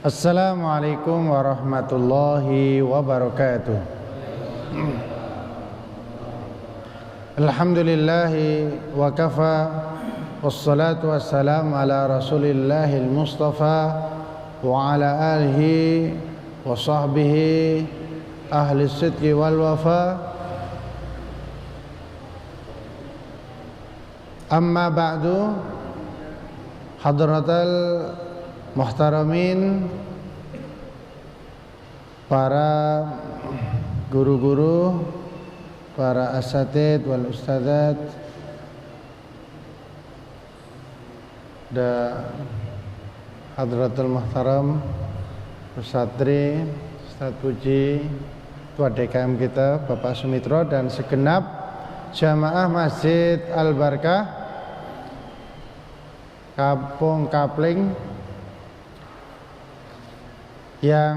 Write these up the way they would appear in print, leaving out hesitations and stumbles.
Assalamualaikum warahmatullahi wabarakatuh. Alhamdulillahi wa kafa, wassalatu wassalamu ala rasulillahil mustafa wa ala alihi wa sahbihi ahli sidqi wal wafa. Amma ba'du, hadratal muhtaramin, para guru-guru, para asatid wal ustadzat, dan hadratul muhtaram Ustadz Ustadz Puji, Ketua DKM kita Bapak Sumitro, dan segenap jamaah Masjid Al-Barkah Kampung Kapling yang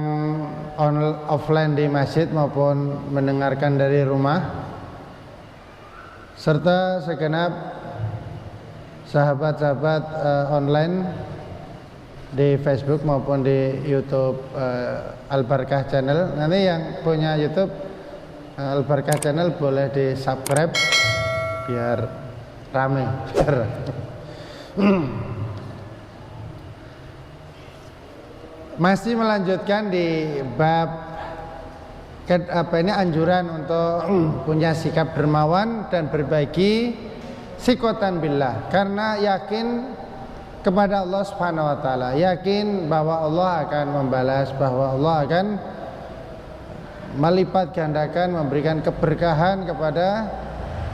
offline di masjid maupun mendengarkan dari rumah, serta segenap sahabat-sahabat online di Facebook maupun di YouTube Al-Barkah Channel. Nanti yang punya YouTube Al-Barkah Channel boleh di subscribe biar rame. Masih melanjutkan di bab anjuran untuk punya sikap dermawan dan berbagi sikotan billah, karena yakin kepada Allah Subhanahu wa taala, yakin bahwa Allah akan membalas, bahwa Allah akan melipat gandakan, memberikan keberkahan kepada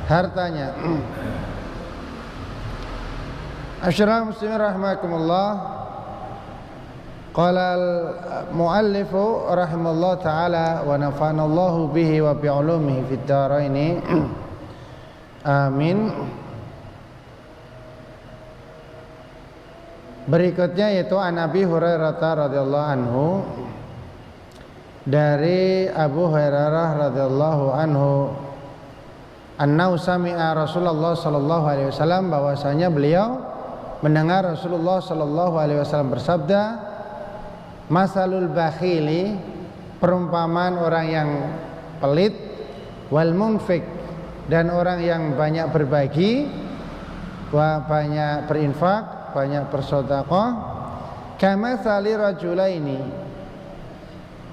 hartanya. Asyrafil muslimin rahimakumullah. Qala al-muallifu rahimallahu ta'ala wa nafanallahu bihi wa bi'ulumihi fid dharaini amin. Berikutnya yaitu an Abi Hurairah radhiyallahu anhu, dari Abu Hurairah radhiyallahu anhu, annahu sami'a Rasulullah sallallahu alaihi wasallam, bahwasanya beliau mendengar Rasulullah sallallahu alaihi wasallam bersabda, masalul bakhili, perumpamaan orang yang pelit, wal munfik, dan orang yang banyak berbagi, banyak berinfak, banyak bersedekah, kamatsali rajulaini,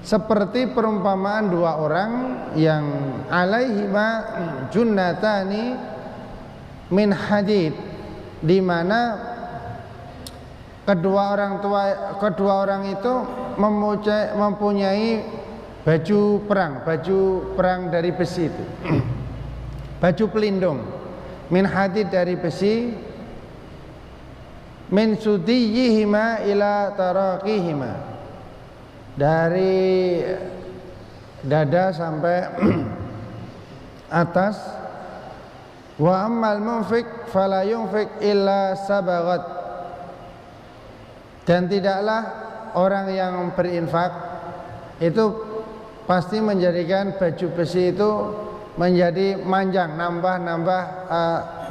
seperti perumpamaan dua orang yang alaihima junnatani min hadid, di mana kedua orang itu mempunyai baju perang dari besi itu. Baju pelindung min hadid, dari besi, min sudiyihima ila taraqihima, dari dada sampai atas. Wa ammal munfik fala yunfik illa sabaghat, dan tidaklah orang yang berinfak itu pasti menjadikan baju besi itu menjadi manjang, nambah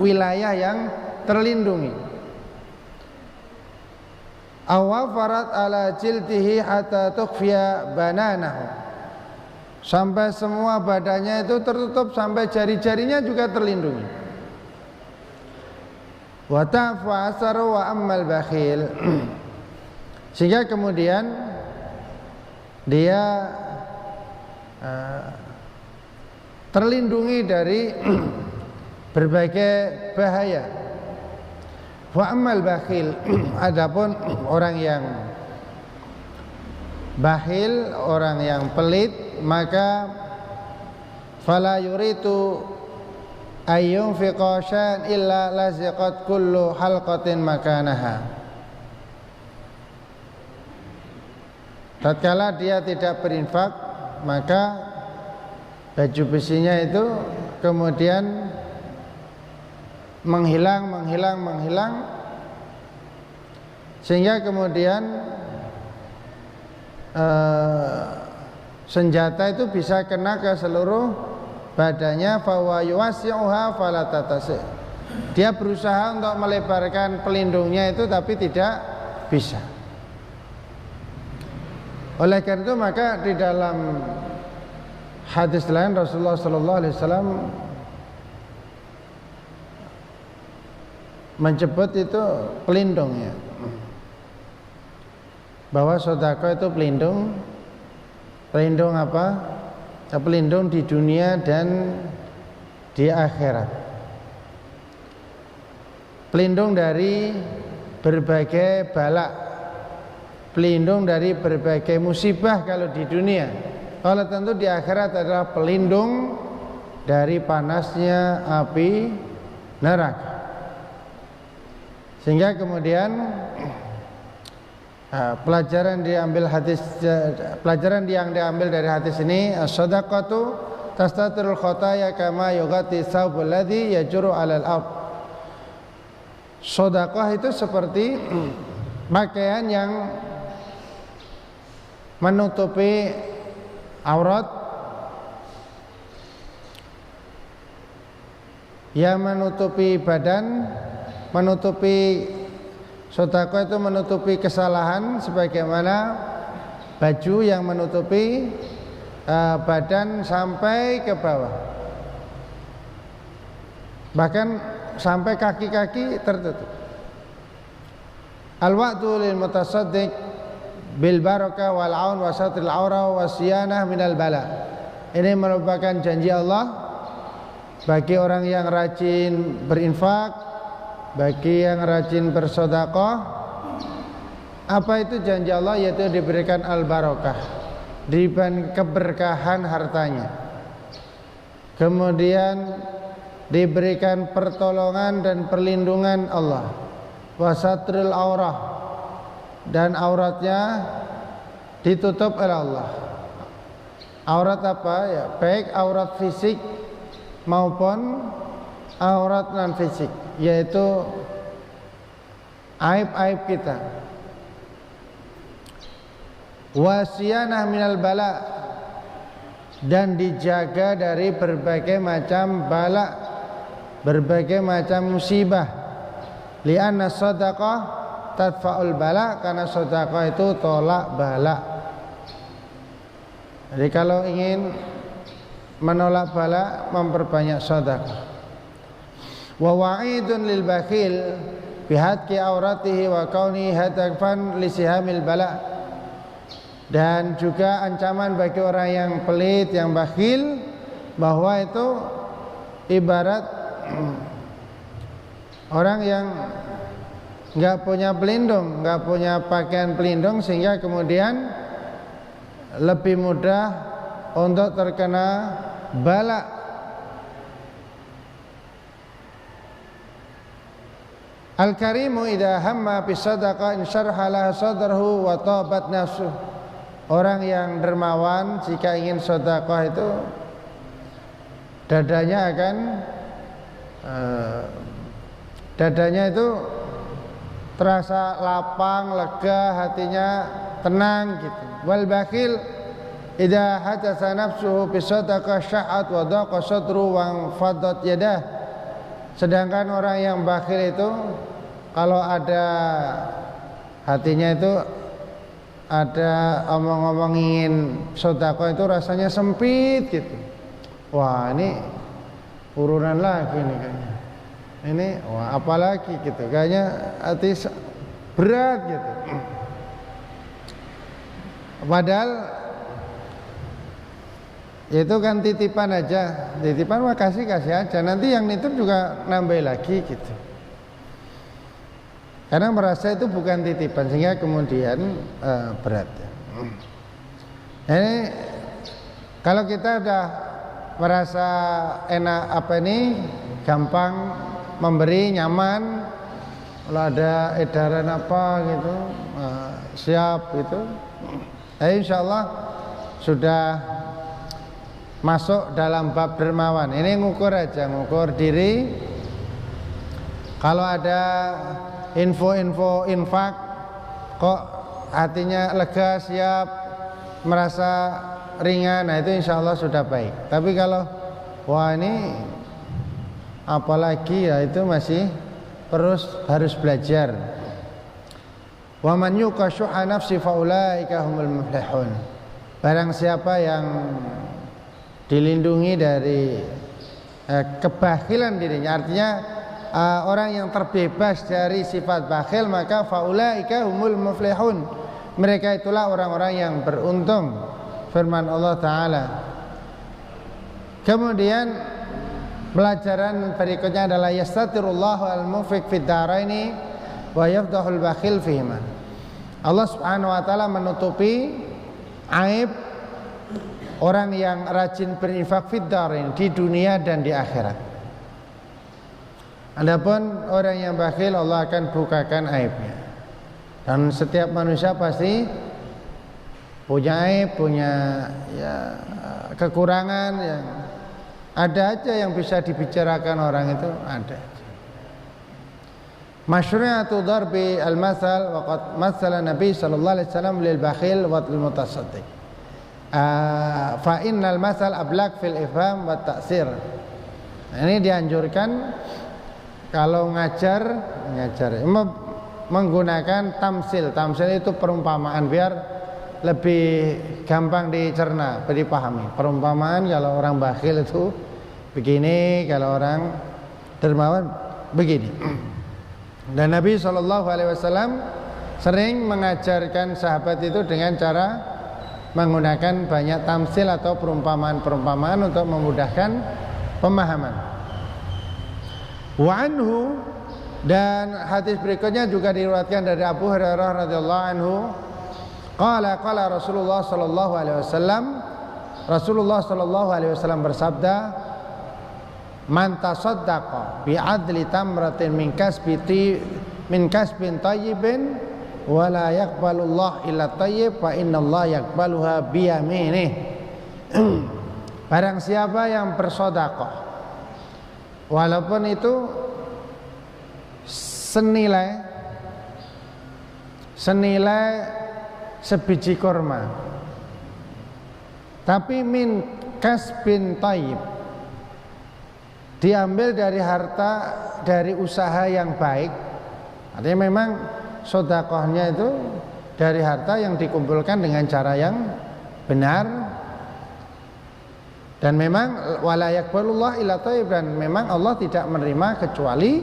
wilayah yang terlindungi. Awafarat ala jildihi hatta tukhfiya bananahu, sampai semua badannya itu tertutup, sampai jari-jarinya juga terlindungi. Wa ta'fu asaru wa ammal bakhil, sehingga kemudian dia terlindungi dari berbagai bahaya. Wa ammal bakhil, adapun orang yang bakhil, orang yang pelit, maka fala yuritu ayyun fi qashan illa laziqat kullu halqatin makanaha. Tatkala dia tidak berinfak, maka baju besinya itu kemudian menghilang, sehingga kemudian senjata itu bisa kena ke seluruh badannya. Fa wa yuwasi'uha fala tatasi, dia berusaha untuk melebarkan pelindungnya itu tapi tidak bisa. Oleh karena itu maka di dalam hadis lain Rasulullah sallallahu alaihi wasallam menyebut itu pelindung ya. Bahwa sedekah itu pelindung. Pelindung apa? Pelindung di dunia dan di akhirat. Pelindung dari berbagai bala, pelindung dari berbagai musibah kalau di dunia. Kalau tentu di akhirat adalah pelindung dari panasnya api neraka. Sehingga kemudian pelajaran yang diambil dari hadis ini, as-shadaqatu tastatirul khotaya kama yughati thawbul ladzi yajru 'alal ard. Sedekah itu seperti pakaian yang menutupi aurat, yang menutupi badan, menutupi sedekah itu menutupi kesalahan sebagaimana baju yang menutupi badan sampai ke bawah, bahkan sampai kaki-kaki tertutup. Al-wa'du lil mutasaddiq bil barakah wal aun wa satril aura wa siyanah minal bala. Ini merupakan janji Allah bagi orang yang rajin berinfak, bagi yang rajin bersedekah. Apa itu janji Allah? Yaitu diberikan al-barakah, diberikan keberkahan hartanya, kemudian diberikan pertolongan dan perlindungan Allah, wasatril aurah, dan auratnya ditutup oleh Allah. Aurat apa ya? Baik aurat fisik maupun aurat non fisik, yaitu aib-aib kita. Wasiyanah minal bala, dan dijaga dari berbagai macam bala, berbagai macam musibah. Li'anna shadaqah tadfa'ul bala, karena sedekah itu tolak bala. Jadi kalau ingin menolak bala, memperbanyak sedekah. Wa wa'idun lil bakhil bihadki auratihi wa kauni hadafan li sihamil bala, dan juga ancaman bagi orang yang pelit, yang bakhil, bahwa itu ibarat orang yang nggak punya pelindung, nggak punya pakaian pelindung, sehingga kemudian lebih mudah untuk terkena bala. Al-karimu idza hamma bi sadaqah insyarha laha sadrahu wa tabat nafsuh. Orang yang dermawan jika ingin sedekah itu dadanya akan itu terasa lapang, lega, hatinya tenang gitu. Wal bakhil idza hadatsa nafsuhu bi sadaqah sya'at wa daqa sadru wa fadat yadah. Sedangkan orang yang bakhil itu kalau ada hatinya itu ada omong-omong ingin sedekah itu rasanya sempit gitu. Wah, ini urunan lagi nih kayaknya. Ini wah apalagi gitu. Kayaknya hati berat gitu. Padahal itu kan titipan aja. Titipan mah kasih aja. Nanti yang nitip juga nambah lagi gitu. Karena merasa itu bukan titipan, sehingga kemudian berat. Ini kalau kita udah merasa enak gampang memberi, nyaman, kalau ada edaran apa gitu, siap gitu, insya Allah sudah masuk dalam bab dermawan. Ini ngukur aja, ngukur diri. Kalau ada info-info infak kok hatinya lega, siap, merasa ringan, nah itu insya Allah sudah baik. Tapi kalau wah ini apalagi, ya itu masih harus belajar. Wa man yuqa syuha nafsi faulaika humul muflihun. Barang siapa yang dilindungi dari kebakhilan dirinya, artinya orang yang terbebas dari sifat bakhil, maka faulaika humul muflihun. Mereka itulah orang-orang yang beruntung. Firman Allah Ta'ala. Kemudian pelajaran berikutnya adalah yastatirullahu al-munfiq fid daraini wa yafdahul bakhil fihima. Allah Subhanahu wa taala menutupi aib orang yang rajin berinfak fid darain, di dunia dan di akhirat. Adapun orang yang bakhil, Allah akan bukakan aibnya. Dan setiap manusia pasti punya aib, punya kekurangan yang ada aja yang bisa dibicarakan orang itu, ada. Masyru'atu darbi al-masal wa qad masala Nabi sallallahu alaihi wasallam lil bakhil wa lil mutasaddiq. Fa innal masal ablaq fil ifham wa ta'sir. Nah, ini dianjurkan kalau ngajar menggunakan tamsil. Tamsil itu perumpamaan biar lebih gampang dicerna, dipahami. Perumpamaan kalau orang bakhil itu begini, kalau orang dermawan begini. Dan Nabi SAW sering mengajarkan sahabat itu dengan cara menggunakan banyak tamsil atau perumpamaan-perumpamaan untuk memudahkan pemahaman. Wa anhu, dan hadis berikutnya juga diriwayatkan dari Abu Hurairah radhiyallahu anhu, qala Rasulullah sallallahu alaihi wasallam, Rasulullah sallallahu alaihi wasallam bersabda, man tasaddaqa bi adli tamratin min kasbin tayyibin wa la yaqbalullah illa tayyib fa innallaha yaqbaluha bi yaminih. Barang siapa yang bersedekah walaupun itu senilai sebiji kurma, tapi min kasbin tayyib, diambil dari harta, dari usaha yang baik. Artinya memang sedekahnya itu dari harta yang dikumpulkan dengan cara yang benar. Dan memang wala yaqbalullah illa thayyib, dan memang Allah tidak menerima kecuali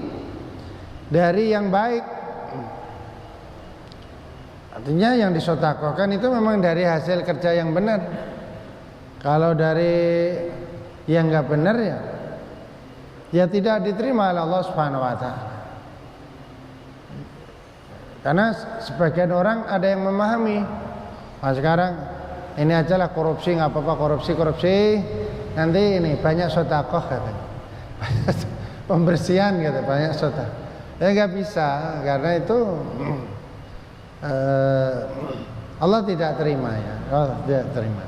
dari yang baik. Artinya yang disedekahkan itu memang dari hasil kerja yang benar. Kalau dari yang enggak benar ya tidak diterima oleh Allah Subhanahu wa taala. Karena sebagian orang ada yang memahami, sekarang ini ajalah korupsi, nggak apa-apa korupsi, nanti ini banyak sedekah katanya. Pembersihan gitu, banyak sedekah. Ya nggak bisa, karena itu Allah tidak terima ya. Allah tidak terima.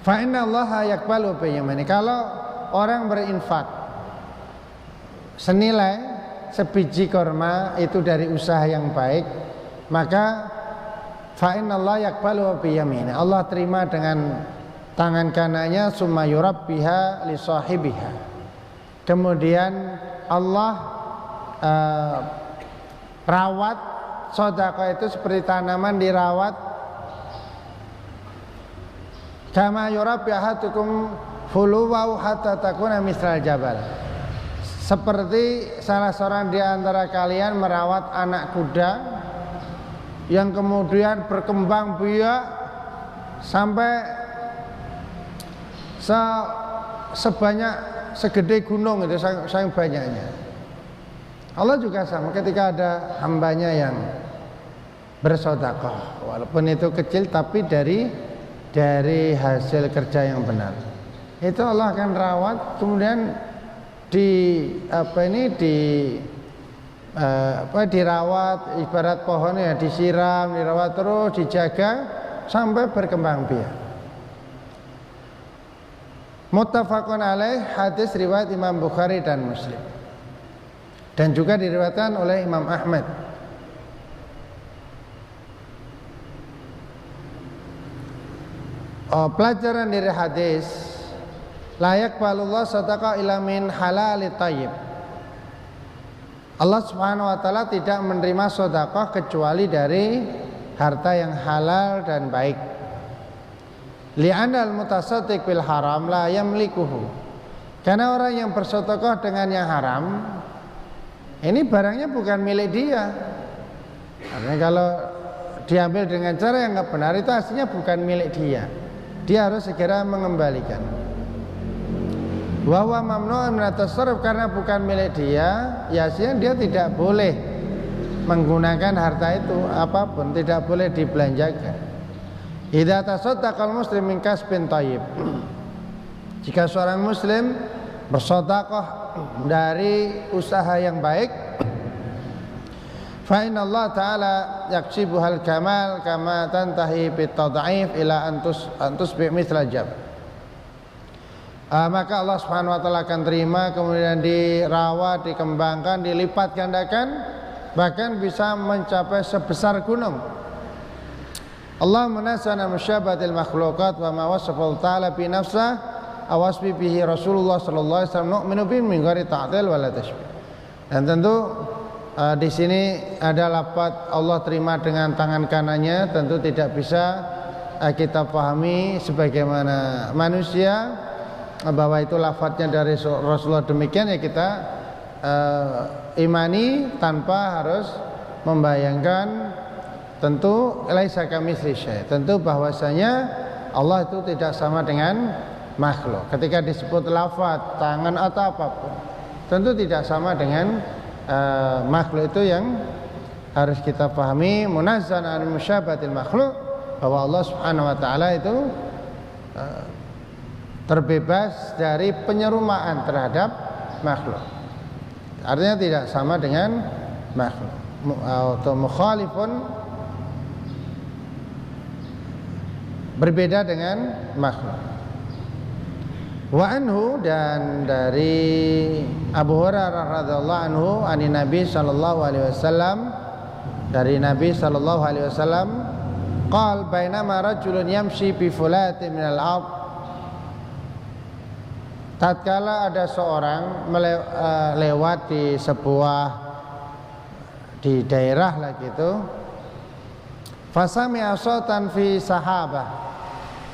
Fa inna Allaha yaqbalu bi yamini. Kalau orang berinfak senilai sebiji kurma itu dari usaha yang baik, maka fa innallaha yaqbalu bi yamini. Allah terima dengan tangan kanannya, summa yurabbiha li sahibiha. Kemudian Allah rawat sedekah itu seperti tanaman dirawat. Kama yurabbi ahadukum fuluwahu hatta takuna misral jabal. Seperti salah seorang di antara kalian merawat anak kuda yang kemudian berkembang biak sampai sebanyak segede gunung itu, sangat banyaknya. Allah juga sama ketika ada hambanya yang bersedekah, walaupun itu kecil tapi dari hasil kerja yang benar, itu Allah akan rawat, kemudian dirawat ibarat pohon ya, disiram, dirawat terus, dijaga sampai berkembang biak. Muttafaqun alaih, hadis riwayat Imam Bukhari dan Muslim, dan juga diriwayatkan oleh Imam Ahmad. Pelajaran dari hadis, la yaqbalullah sadaqah illa min halal tayyib. Allah Subhanahu wa taala tidak menerima sedekah kecuali dari harta yang halal dan baik. Li'anal mutasaddiq bil haram la yamlikuhu. Karena orang yang bersedekah dengan yang haram, ini barangnya bukan milik dia. Artinya kalau diambil dengan cara yang nggak benar, itu aslinya bukan milik dia. Dia harus segera mengembalikan. Wa huwa mamnu'un min at-tasarruf, karena bukan milik dia, ya aslinya dia tidak boleh menggunakan harta itu apapun, tidak boleh dibelanjakan. Idza tasaddaqal muslim min kasbin thayyib. Jika seorang muslim bersedekah dari usaha yang baik, fa inna Allah taala yaksibuhal kamal kama tantahi bit tad'if ila antus bi mithla jab. Maka Allah Subhanahu wa taala akan terima, kemudian dirawat, dikembangkan, dilipat gandakan, bahkan bisa mencapai sebesar gunung. Allah menasana musyabatil makhluqat wa ma wasafa ta'ala bi nafsah awasbi bihi Rasulullah sallallahu alaihi wasallam nu'minu bihi min ghairi ta'til wala tashbih. Dan tentu di sini ada lafaz Allah terima dengan tangan kanannya, tentu tidak bisa kita pahami sebagaimana manusia bahwa itu lafaznya dari Rasulullah, demikian ya kita imani tanpa harus membayangkan. Tentu laisa kamitslihi syai', tentu bahwasanya Allah itu tidak sama dengan makhluk. Ketika disebut lafaz, tangan atau apapun, tentu tidak sama dengan makhluk. Itu yang harus kita pahami. Munazzan an musyabahatil makhluk, bahwa Allah Subhanahu wa taala itu terbebas dari penyerumaan terhadap makhluk. Artinya tidak sama dengan makhluk. Atau mukhalifun, berbeda dengan makhluk. Wa anhu, dan dari Abu Hurairah radhiyallahu anhu ani Nabi sallallahu alaihi wasallam, dari Nabi sallallahu alaihi wasallam, qala bainama rajulun yamshi bi fulatin minal ard. Tatkala ada seorang lewat di daerah lah gitu, fasami'a sautan fi sahabah.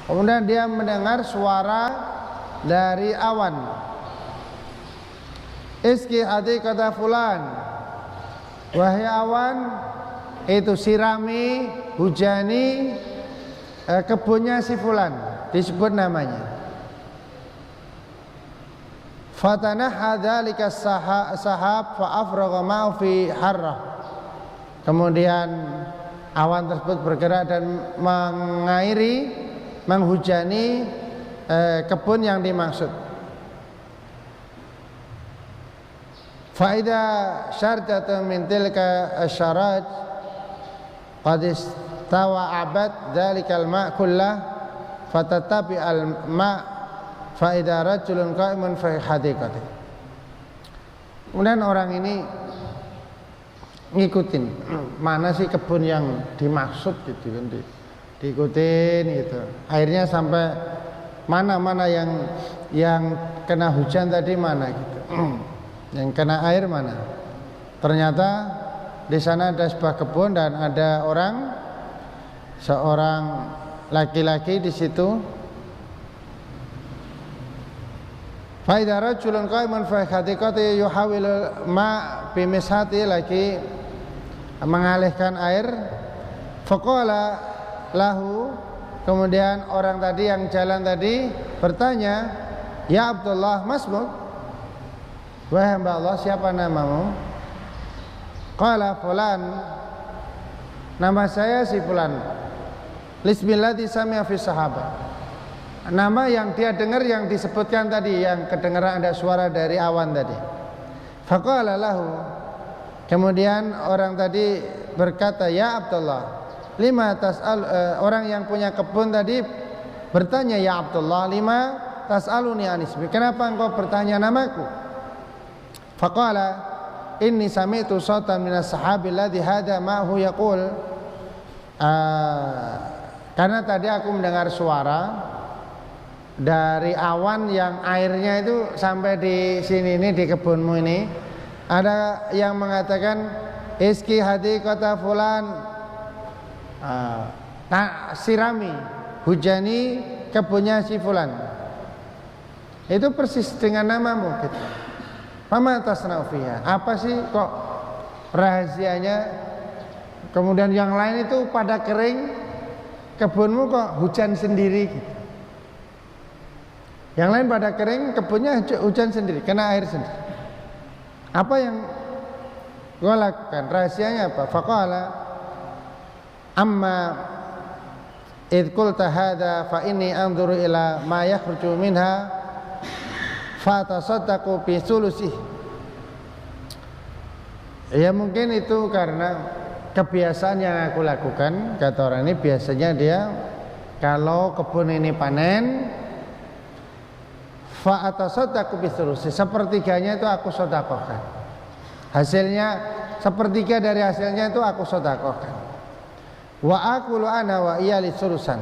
Kemudian dia mendengar suara dari awan. Iski hadiqata fulan. Wahai awan, itu sirami, hujani kebunnya si fulan, disebut namanya. Fatanahha dzalika sahab fa afragha ma'u fi harrah. Kemudian awan tersebut bergerak dan menghujani kebun yang dimaksud. Faida syarjatun min tilka asyaraj qad istawa abad dzalikal ma' kullah fatatabi al ma' faida rajulun qa'imun fi hadiqati. Kemudian orang ini ngikutin mana sih kebun yang dimaksud gitu kan, diikutin gitu. Akhirnya sampai mana yang kena hujan tadi mana gitu. Yang kena air mana? Ternyata di sana ada sebuah kebun dan ada seorang laki-laki di situ. Fa idza rajulun qa'imun fi hadiqati yuhawilu ma bi mishati, lagi mengalihkan air. Faqala lahu, kemudian orang tadi yang jalan tadi bertanya, ya Abdullah, masmuk, wahai hamba Allah, siapa namamu? Qala fulan, nama saya si fulan. Lismillati sami'a fi sahabat, nama yang dia dengar yang disebutkan tadi, yang kedengaran ada suara dari awan tadi. Faqala lahu, kemudian orang tadi berkata, ya Abdullah, lima tas'al, orang yang punya kebun tadi bertanya, ya Abdullah, lima tas'aluni anismi, kenapa engkau bertanya namaku? Faqala inni sami'tu sautan minas sahabi alladhi hada ma'hu yaqul, karena tadi aku mendengar suara dari awan yang airnya itu sampai di sini, ini di kebunmu ini, Ada yang mengatakan iski hadiqata fulan, sirami, hujani kebunnya si fulan. Itu persis dengan namamu gitu. Mama tasna'u fiha. Apa sih kok rahasianya? Kemudian yang lain itu pada kering, kebunmu kok hujan sendiri gitu. Yang lain pada kering, kebunnya hujan sendiri, kena air sendiri. Apa yang kau lakukan? Rahasianya apa? Faqala amma idh qulta hadha fa inni anzuru ila ma yakhruju minha fa tasaddaqu bi sulusih. Ya mungkin itu karena kebiasaan yang aku lakukan. Kata orang ini biasanya dia kalau kebun ini panen, fa atasaddaqu bi sulusih, sepertiganya itu aku sedekahkan. Hasilnya sepertiga dari hasilnya itu aku sedekahkan. Wa aqulu ana wa iya li sulusan.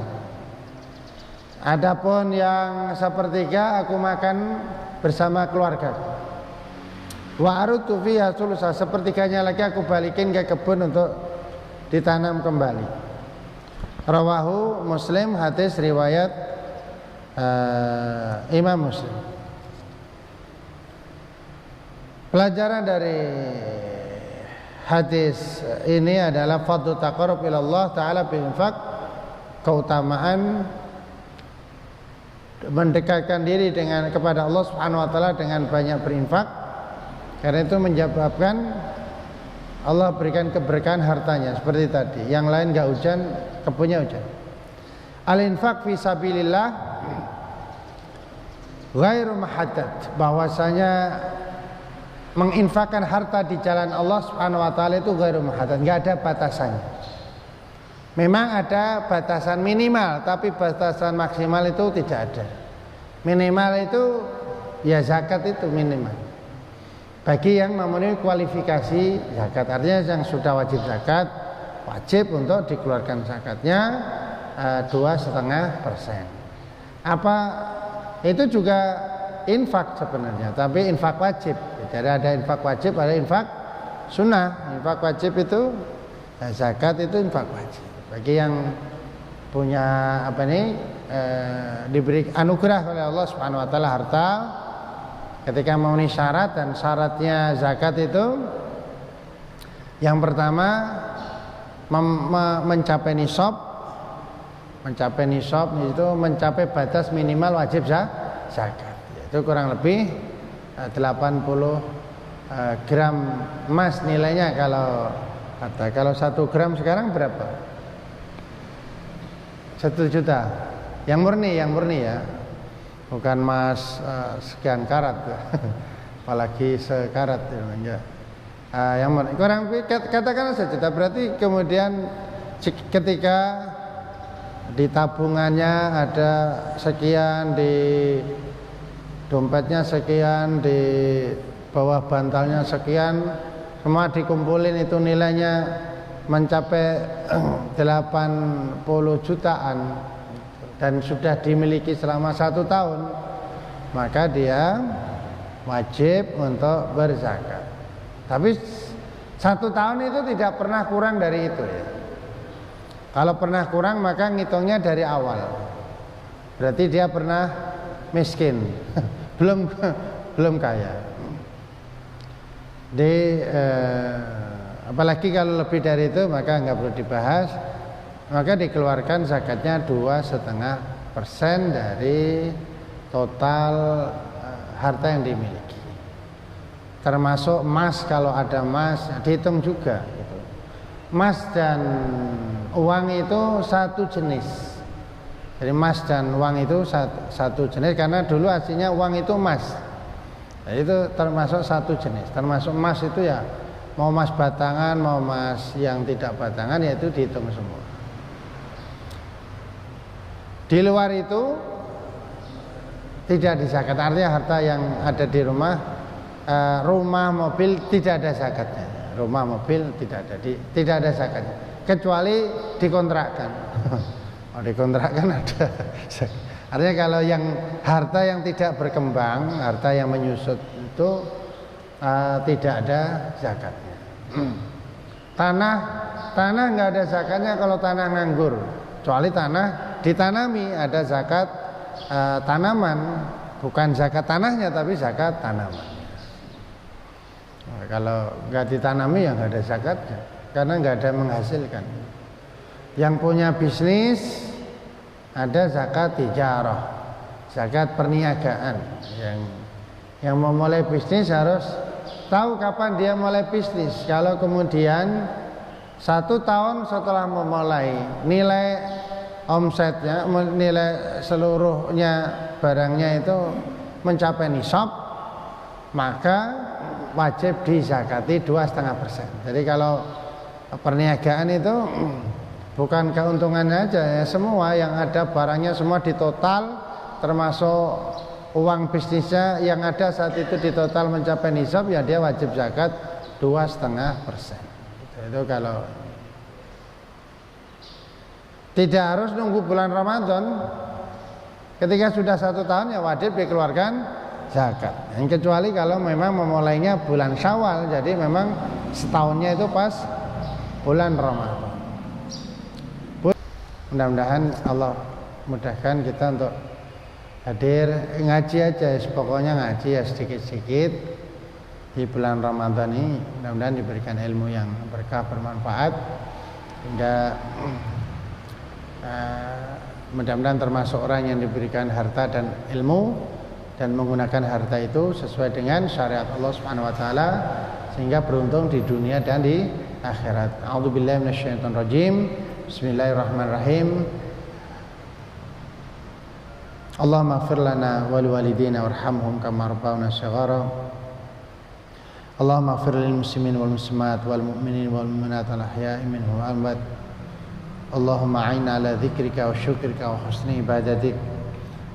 Adapun yang sepertiga aku makan bersama keluarga. Wa arutu fiha sulusa, sepertiganya lagi aku balikin ke kebun untuk ditanam kembali. Rawahu Muslim, hadis riwayat Imam Muslim. Pelajaran dari hadis ini adalah fadlu taqarrub ila Allah taala bil infaq, keutamaan mendekatkan diri kepada Allah Subhanahu wa taala dengan banyak berinfak. Karena itu menyebabkan Allah berikan keberkahan hartanya seperti tadi. Yang lain enggak hujan, kebunnya hujan. Al-infaq fi sabilillah ghairu muhaddad, bahwasanya menginfakkan harta di jalan Allah Subhanahu wa taala itu ghairu muhaddad, enggak ada batasannya. Memang ada batasan minimal, tapi batasan maksimal itu tidak ada. Minimal itu ya zakat itu minimal. Bagi yang memenuhi kualifikasi zakat, artinya yang sudah wajib zakat, wajib untuk dikeluarkan zakatnya 2,5%. Apa itu juga infak sebenarnya, tapi infak wajib. Jadi ada infak wajib, ada infak sunnah. Infak wajib itu zakat, itu infak wajib. Bagi yang punya diberi anugerah oleh Allah Subhanahu wa taala harta, ketika memenuhi syarat, dan syaratnya zakat itu yang pertama mencapai nisab. Mencapai nisab itu mencapai batas minimal wajib zakat. Itu kurang lebih 80 gram emas nilainya. Kalau 1 gram sekarang berapa? 1 juta. Yang murni ya. Bukan emas sekian karat, apalagi sekarat ya. Yang kurang katakan saja, berarti kemudian ketika di tabungannya ada sekian, di dompetnya sekian, di bawah bantalnya sekian, semua dikumpulin itu nilainya mencapai 80 jutaan. Dan sudah dimiliki selama 1 tahun, maka dia wajib untuk berzakat. Tapi 1 tahun itu tidak pernah kurang dari itu ya. Kalau pernah kurang maka ngitungnya dari awal. Berarti dia pernah miskin, belum kaya. Apalagi kalau lebih dari itu maka nggak perlu dibahas. Maka dikeluarkan zakatnya 2,5% dari total harta yang dimiliki. Termasuk emas, kalau ada emas dihitung juga gitu. Emas dan uang itu satu jenis. Jadi emas dan uang itu satu jenis, karena dulu aslinya uang itu emas. Jadi itu termasuk satu jenis. Termasuk emas itu ya mau emas batangan, mau emas yang tidak batangan, yaitu dihitung semua. Di luar itu tidak dizakat, artinya harta yang ada di rumah, mobil tidak ada zakatnya. Rumah, mobil tidak ada zakatnya, kecuali dikontrakkan. Dikontrakkan ada. Artinya kalau yang harta yang tidak berkembang, harta yang menyusut itu tidak ada zakatnya. Tanah nggak ada zakatnya kalau tanah nganggur, kecuali tanah ditanami ada zakat tanaman, bukan zakat tanahnya tapi zakat tanaman. Nah, kalau nggak ditanami ya nggak ada zakatnya, karena nggak ada menghasilkan. Yang punya bisnis ada zakat tijarah, zakat perniagaan. Yang memulai bisnis harus tahu kapan dia mulai bisnis. Kalau kemudian 1 tahun setelah memulai nilai omsetnya, nilai seluruhnya barangnya itu mencapai nisab, maka wajib dizakati 2,5%. Jadi kalau perniagaan itu bukan keuntungannya aja ya, semua yang ada barangnya semua ditotal, termasuk uang bisnisnya yang ada saat itu ditotal mencapai nisab, ya dia wajib zakat 2,5%. Itu kalau tidak harus nunggu bulan Ramadan. Ketika sudah 1 tahun ya wajib dikeluarkan zakat. Yang kecuali kalau memang memulainya bulan Syawal, jadi memang setahunnya itu pas bulan Ramadan. Mudah-mudahan Allah mudahkan kita untuk hadir ngaji aja, pokoknya ngaji ya sedikit-sedikit di bulan Ramadan ini. Mudah-mudahan diberikan ilmu yang berkah, bermanfaat, hingga mudah-mudahan termasuk orang yang diberikan harta dan ilmu dan menggunakan harta itu sesuai dengan syariat Allah Subhanahu wa taala, sehingga beruntung di dunia dan di akhirat. A'udzubillahi minasyaitonir rajim. Bismillahirrahmanirrahim. Allahumma ighfir lana wa liwalidina warhamhum kama rabbawna shighara. Allahumma ighfir lil muslimin wal muslimat wal mu'minin wal mu'minat al ahya'i minhum wal amwat. Allahumma a'inna ala dzikrika wa syukrika wa husni ibadatik.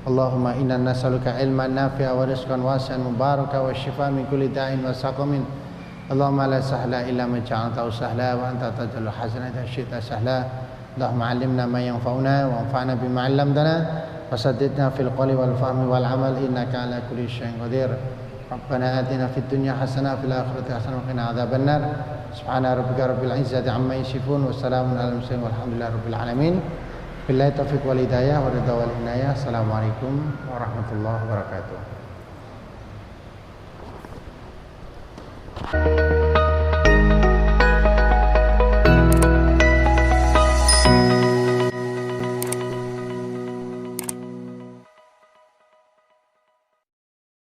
Allahumma inna nas'aluka ilman nafi'a wa rizqan wasi'an mubaraka wa shifaa min kulli da'in wa saqamin. Allahumma la sahla illa ma ja'altahu sahla wa anta taj'alul hazana idza syi'ta sahla. Allahumma 'allimna ma yanfa'una wa anfa'na bima 'allamtana wa saddidna fil qawli wal fahmi wal 'amal innaka 'ala kulli syai'in qadir. Rabbana atina fid dunya hasanah wa fil akhirati hasanah wa qina adzabannar. Subhana rabbika rabbil izzati amma yasifun wa salamun 'alal mursalin walhamdulillahi rabbil alamin. Billahi taufiq wal hidayah wa ridha wal inayah. Assalamualaikum warahmatullahi wabarakatuh.